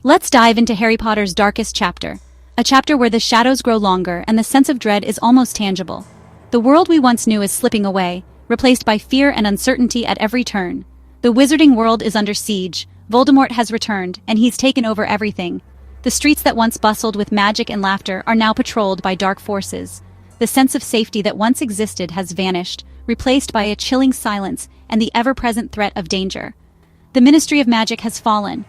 Let's dive into Harry Potter's darkest chapter. A chapter where the shadows grow longer and the sense of dread is almost tangible. The world we once knew is slipping away, replaced by fear and uncertainty at every turn. The wizarding world is under siege, Voldemort has returned, and he's taken over everything. The streets that once bustled with magic and laughter are now patrolled by dark forces. The sense of safety that once existed has vanished, replaced by a chilling silence and the ever-present threat of danger. The Ministry of Magic has fallen.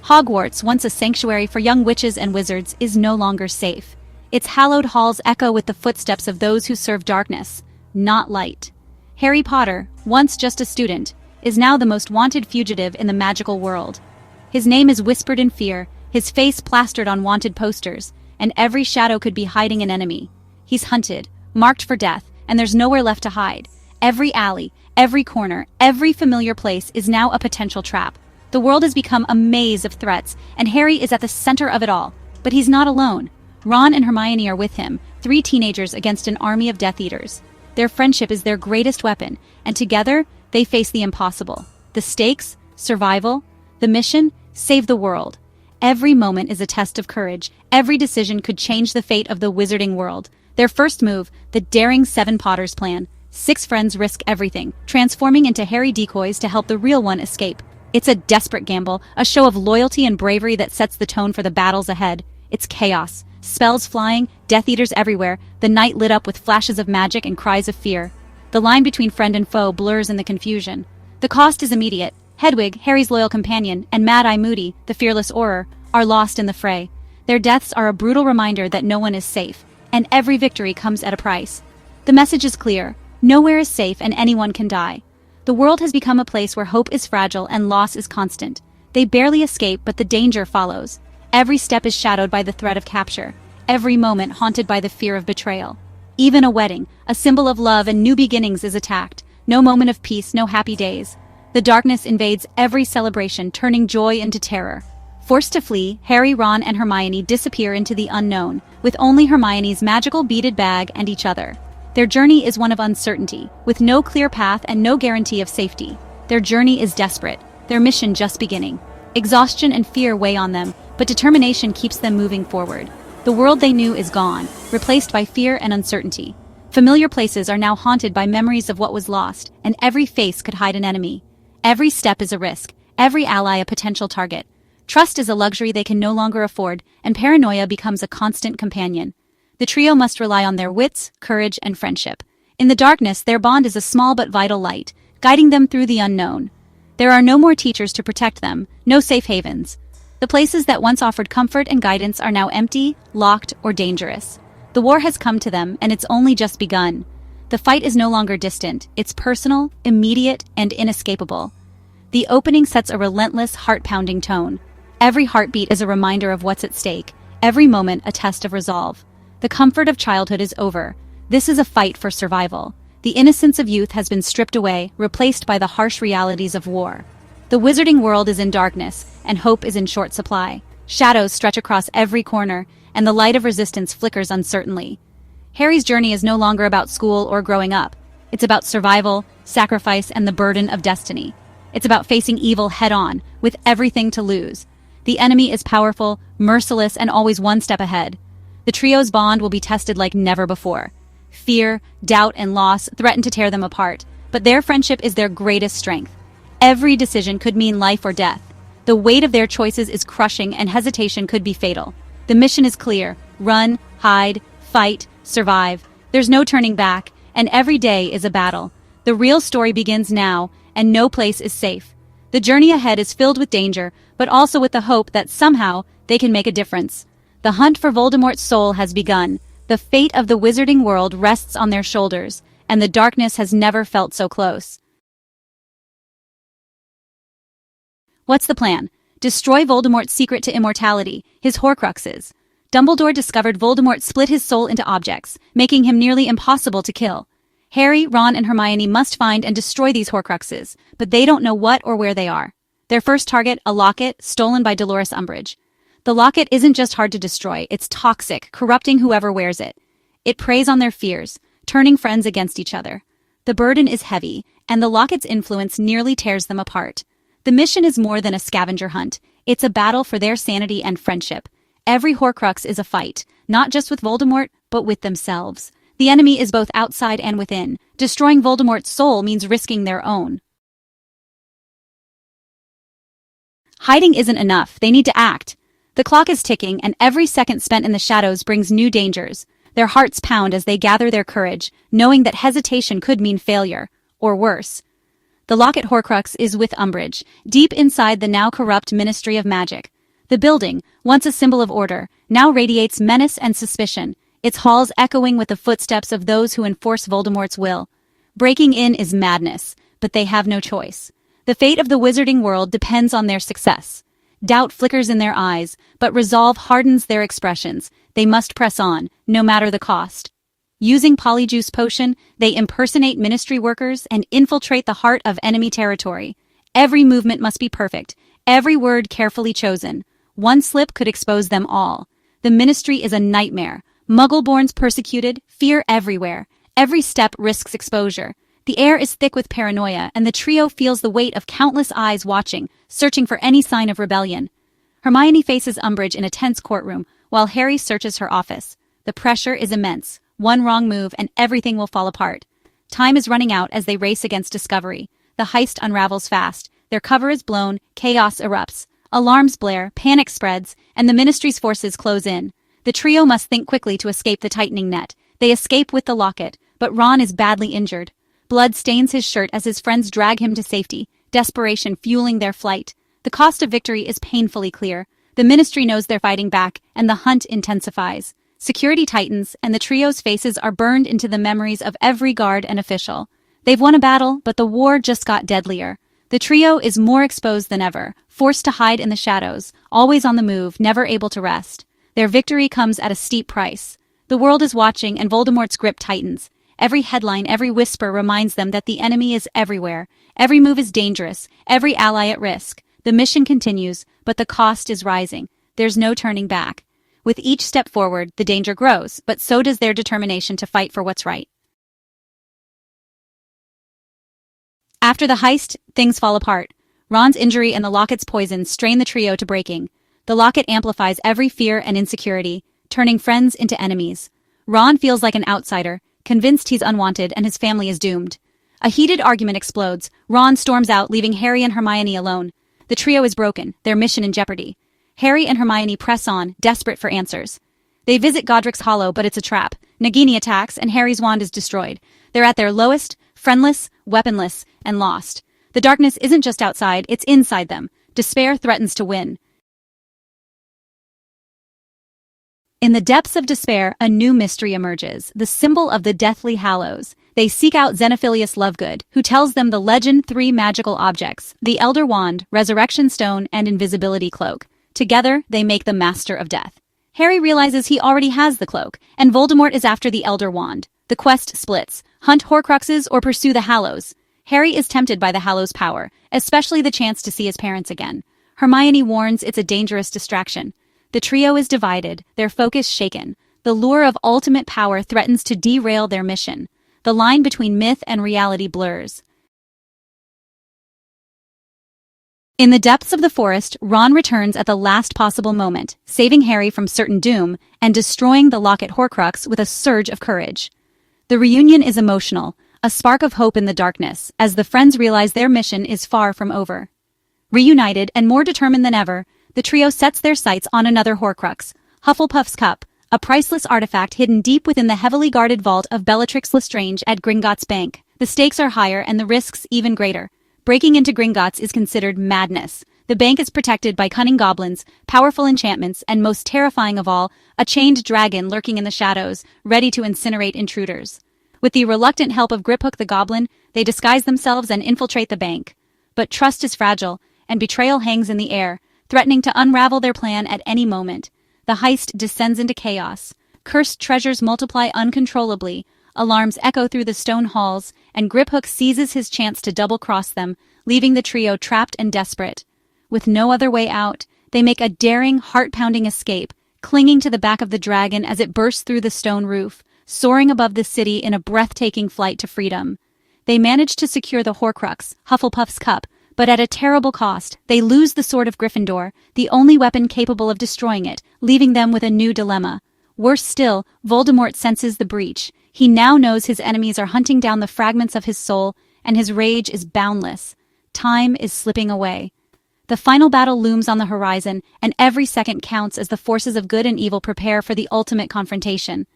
Hogwarts, once a sanctuary for young witches and wizards, is no longer safe. Its hallowed halls echo with the footsteps of those who serve darkness, not light. Harry Potter, once just a student, is now the most wanted fugitive in the magical world. His name is whispered in fear, his face plastered on wanted posters, and every shadow could be hiding an enemy. He's hunted, marked for death, and there's nowhere left to hide. Every alley, every corner, every familiar place is now a potential trap. The world has become a maze of threats, and Harry is at the center of it all. But he's not alone. Ron and Hermione are with him, 3 teenagers against an army of Death Eaters. Their friendship is their greatest weapon, and together, they face the impossible. The stakes, survival. The mission, save the world. Every moment is a test of courage. Every decision could change the fate of the wizarding world. Their first move, the daring 7 Potters plan. 6 friends risk everything, transforming into Harry decoys to help the real one escape. It's a desperate gamble, a show of loyalty and bravery that sets the tone for the battles ahead. It's chaos. Spells flying, Death Eaters everywhere, the night lit up with flashes of magic and cries of fear. The line between friend and foe blurs in the confusion. The cost is immediate. Hedwig, Harry's loyal companion, and Mad-Eye Moody, the fearless Auror, are lost in the fray. Their deaths are a brutal reminder that no one is safe, and every victory comes at a price. The message is clear. Nowhere is safe and anyone can die. The world has become a place where hope is fragile and loss is constant. They barely escape, but the danger follows. Every step is shadowed by the threat of capture, every moment haunted by the fear of betrayal. Even a wedding, a symbol of love and new beginnings, is attacked. No moment of peace, no happy days. The darkness invades every celebration, turning joy into terror. Forced to flee, Harry, Ron, and Hermione disappear into the unknown, with only Hermione's magical beaded bag and each other. Their journey is one of uncertainty, with no clear path and no guarantee of safety. Their journey is desperate, their mission just beginning. Exhaustion and fear weigh on them, but determination keeps them moving forward. The world they knew is gone, replaced by fear and uncertainty. Familiar places are now haunted by memories of what was lost, and every face could hide an enemy. Every step is a risk, every ally a potential target. Trust is a luxury they can no longer afford, and paranoia becomes a constant companion. The trio must rely on their wits, courage, and friendship. In the darkness, their bond is a small but vital light, guiding them through the unknown. There are no more teachers to protect them, no safe havens. The places that once offered comfort and guidance are now empty, locked, or dangerous. The war has come to them, and it's only just begun. The fight is no longer distant, it's personal, immediate, and inescapable. The opening sets a relentless, heart-pounding tone. Every heartbeat is a reminder of what's at stake, every moment a test of resolve. The comfort of childhood is over. This is a fight for survival. The innocence of youth has been stripped away, replaced by the harsh realities of war. The wizarding world is in darkness, and hope is in short supply. Shadows stretch across every corner, and the light of resistance flickers uncertainly. Harry's journey is no longer about school or growing up. It's about survival, sacrifice, and the burden of destiny. It's about facing evil head-on, with everything to lose. The enemy is powerful, merciless, and always one step ahead. The trio's bond will be tested like never before. Fear, doubt, and loss threaten to tear them apart, but their friendship is their greatest strength. Every decision could mean life or death. The weight of their choices is crushing, and hesitation could be fatal. The mission is clear: run, hide, fight, survive. There's no turning back, and every day is a battle. The real story begins now, and no place is safe. The journey ahead is filled with danger, but also with the hope that somehow they can make a difference. The hunt for Voldemort's soul has begun. The fate of the wizarding world rests on their shoulders, and the darkness has never felt so close. What's the plan? Destroy Voldemort's secret to immortality, his Horcruxes. Dumbledore discovered Voldemort split his soul into objects, making him nearly impossible to kill. Harry, Ron, and Hermione must find and destroy these Horcruxes, but they don't know what or where they are. Their first target, a locket, stolen by Dolores Umbridge. The locket isn't just hard to destroy, it's toxic, corrupting whoever wears it. It preys on their fears, turning friends against each other. The burden is heavy, and the locket's influence nearly tears them apart. The mission is more than a scavenger hunt. It's a battle for their sanity and friendship. Every Horcrux is a fight, not just with Voldemort, but with themselves. The enemy is both outside and within. Destroying Voldemort's soul means risking their own. Hiding isn't enough, they need to act. The clock is ticking, and every second spent in the shadows brings new dangers. Their hearts pound as they gather their courage, knowing that hesitation could mean failure, or worse. The Locket Horcrux is with Umbridge, deep inside the now corrupt Ministry of Magic. The building, once a symbol of order, now radiates menace and suspicion, its halls echoing with the footsteps of those who enforce Voldemort's will. Breaking in is madness, but they have no choice. The fate of the wizarding world depends on their success. Doubt flickers in their eyes, but resolve hardens their expressions. They must press on, no matter the cost. Using Polyjuice Potion, they impersonate ministry workers and infiltrate the heart of enemy territory. Every movement must be perfect, every word carefully chosen. One slip could expose them all. The ministry is a nightmare. Muggleborns persecuted, fear everywhere. Every step risks exposure. The air is thick with paranoia, and the trio feels the weight of countless eyes watching, searching for any sign of rebellion. Hermione faces Umbridge in a tense courtroom, while Harry searches her office. The pressure is immense. One wrong move, and everything will fall apart. Time is running out as they race against discovery. The heist unravels fast. Their cover is blown, chaos erupts. Alarms blare, panic spreads, and the Ministry's forces close in. The trio must think quickly to escape the tightening net. They escape with the locket, but Ron is badly injured. Blood stains his shirt as his friends drag him to safety, desperation fueling their flight. The cost of victory is painfully clear. The Ministry knows they're fighting back, and the hunt intensifies. Security tightens, and the trio's faces are burned into the memories of every guard and official. They've won a battle, but the war just got deadlier. The trio is more exposed than ever, forced to hide in the shadows, always on the move, never able to rest. Their victory comes at a steep price. The world is watching, and Voldemort's grip tightens. Every headline, every whisper reminds them that the enemy is everywhere. Every move is dangerous, every ally at risk. The mission continues, but the cost is rising. There's no turning back. With each step forward, the danger grows, but so does their determination to fight for what's right. After the heist, things fall apart. Ron's injury and the locket's poison strain the trio to breaking. The locket amplifies every fear and insecurity, turning friends into enemies. Ron feels like an outsider, convinced he's unwanted and his family is doomed. A heated argument explodes. Ron storms out, leaving Harry and Hermione alone. The trio is broken, their mission in jeopardy. Harry and Hermione press on, desperate for answers. They visit Godric's Hollow, but it's a trap. Nagini attacks, and Harry's wand is destroyed. They're at their lowest, friendless, weaponless, and lost. The darkness isn't just outside, it's inside them. Despair threatens to win. In the depths of despair, a new mystery emerges, the symbol of the Deathly Hallows. They seek out Xenophilius Lovegood, who tells them the legend: 3 magical objects, the Elder Wand, Resurrection Stone, and Invisibility Cloak. Together, they make the Master of Death. Harry realizes he already has the cloak, and Voldemort is after the Elder Wand. The quest splits: hunt Horcruxes or pursue the Hallows. Harry is tempted by the Hallows' power, especially the chance to see his parents again. Hermione warns it's a dangerous distraction. The trio is divided, their focus shaken. The lure of ultimate power threatens to derail their mission. The line between myth and reality blurs. In the depths of the forest, Ron returns at the last possible moment, saving Harry from certain doom and destroying the Locket Horcrux with a surge of courage. The reunion is emotional, a spark of hope in the darkness, as the friends realize their mission is far from over. Reunited and more determined than ever, the trio sets their sights on another Horcrux, Hufflepuff's Cup, a priceless artifact hidden deep within the heavily guarded vault of Bellatrix Lestrange at Gringotts Bank. The stakes are higher and the risks even greater. Breaking into Gringotts is considered madness. The bank is protected by cunning goblins, powerful enchantments, and most terrifying of all, a chained dragon lurking in the shadows, ready to incinerate intruders. With the reluctant help of Griphook the Goblin, they disguise themselves and infiltrate the bank. But trust is fragile, and betrayal hangs in the air, threatening to unravel their plan at any moment. The heist descends into chaos. Cursed treasures multiply uncontrollably, alarms echo through the stone halls, and Griphook seizes his chance to double-cross them, leaving the trio trapped and desperate. With no other way out, they make a daring, heart-pounding escape, clinging to the back of the dragon as it bursts through the stone roof, soaring above the city in a breathtaking flight to freedom. They manage to secure the Horcrux, Hufflepuff's Cup, But at a terrible cost, they lose the sword of Gryffindor, the only weapon capable of destroying it, leaving them with a new dilemma. Worse still, Voldemort senses the breach. He now knows his enemies are hunting down the fragments of his soul, and his rage is boundless. Time is slipping away. The final battle looms on the horizon, and every second counts as the forces of good and evil prepare for the ultimate confrontation.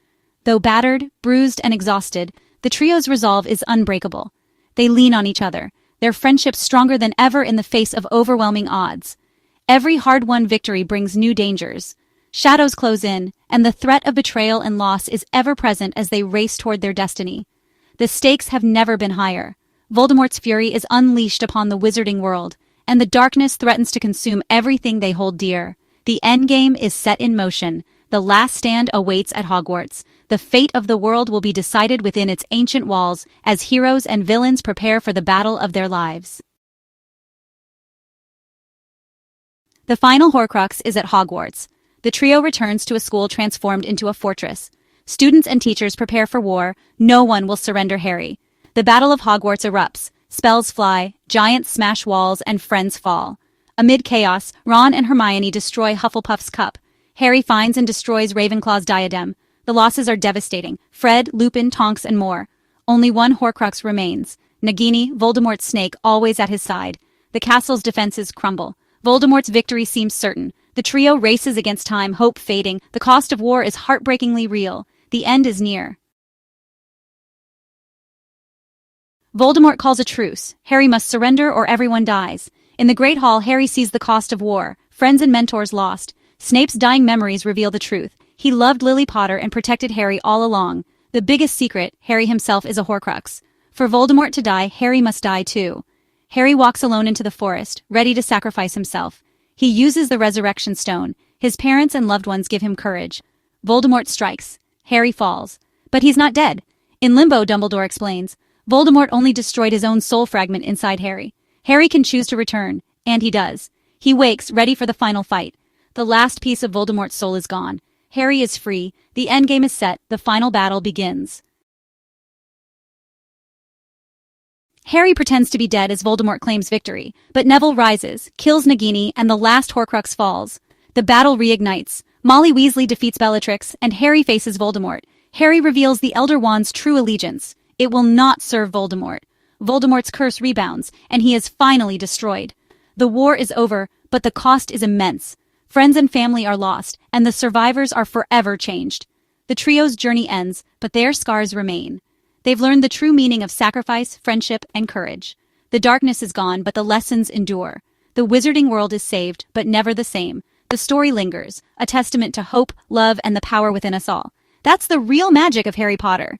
Though battered, bruised, and exhausted, the trio's resolve is unbreakable. They lean on each other, their friendship stronger than ever in the face of overwhelming odds. Every hard-won victory brings new dangers. Shadows close in, and the threat of betrayal and loss is ever present as they race toward their destiny. The stakes have never been higher. Voldemort's fury is unleashed upon the wizarding world, and the darkness threatens to consume everything they hold dear. The endgame is set in motion. The last stand awaits at Hogwarts. The fate of the world will be decided within its ancient walls as heroes and villains prepare for the battle of their lives. The final Horcrux is at Hogwarts. The trio returns to a school transformed into a fortress. Students and teachers prepare for war. No one will surrender Harry. The Battle of Hogwarts erupts. Spells fly, giants smash walls, and friends fall. Amid chaos, Ron and Hermione destroy Hufflepuff's cup. Harry finds and destroys Ravenclaw's diadem. The losses are devastating. Fred, Lupin, Tonks, and more. Only one Horcrux remains. Nagini, Voldemort's snake, always at his side. The castle's defenses crumble. Voldemort's victory seems certain. The trio races against time, hope fading. The cost of war is heartbreakingly real. The end is near. Voldemort calls a truce. Harry must surrender or everyone dies. In the Great Hall, Harry sees the cost of war. Friends and mentors lost. Snape's dying memories reveal the truth. He loved Lily Potter and protected Harry all along. The biggest secret, Harry himself is a Horcrux. For Voldemort to die, Harry must die too. Harry walks alone into the forest, ready to sacrifice himself. He uses the resurrection stone. His parents and loved ones give him courage. Voldemort strikes. Harry falls. But he's not dead. In Limbo, Dumbledore explains, Voldemort only destroyed his own soul fragment inside Harry. Harry can choose to return, and he does. He wakes, ready for the final fight. The last piece of Voldemort's soul is gone. Harry is free, the endgame is set, the final battle begins. Harry pretends to be dead as Voldemort claims victory, but Neville rises, kills Nagini, and the last Horcrux falls. The battle reignites. Molly Weasley defeats Bellatrix, and Harry faces Voldemort. Harry reveals the Elder Wand's true allegiance. It will not serve Voldemort. Voldemort's curse rebounds, and he is finally destroyed. The war is over, but the cost is immense. Friends and family are lost, and the survivors are forever changed. The trio's journey ends, but their scars remain. They've learned the true meaning of sacrifice, friendship, and courage. The darkness is gone, but the lessons endure. The wizarding world is saved, but never the same. The story lingers, a testament to hope, love, and the power within us all. That's the real magic of Harry Potter.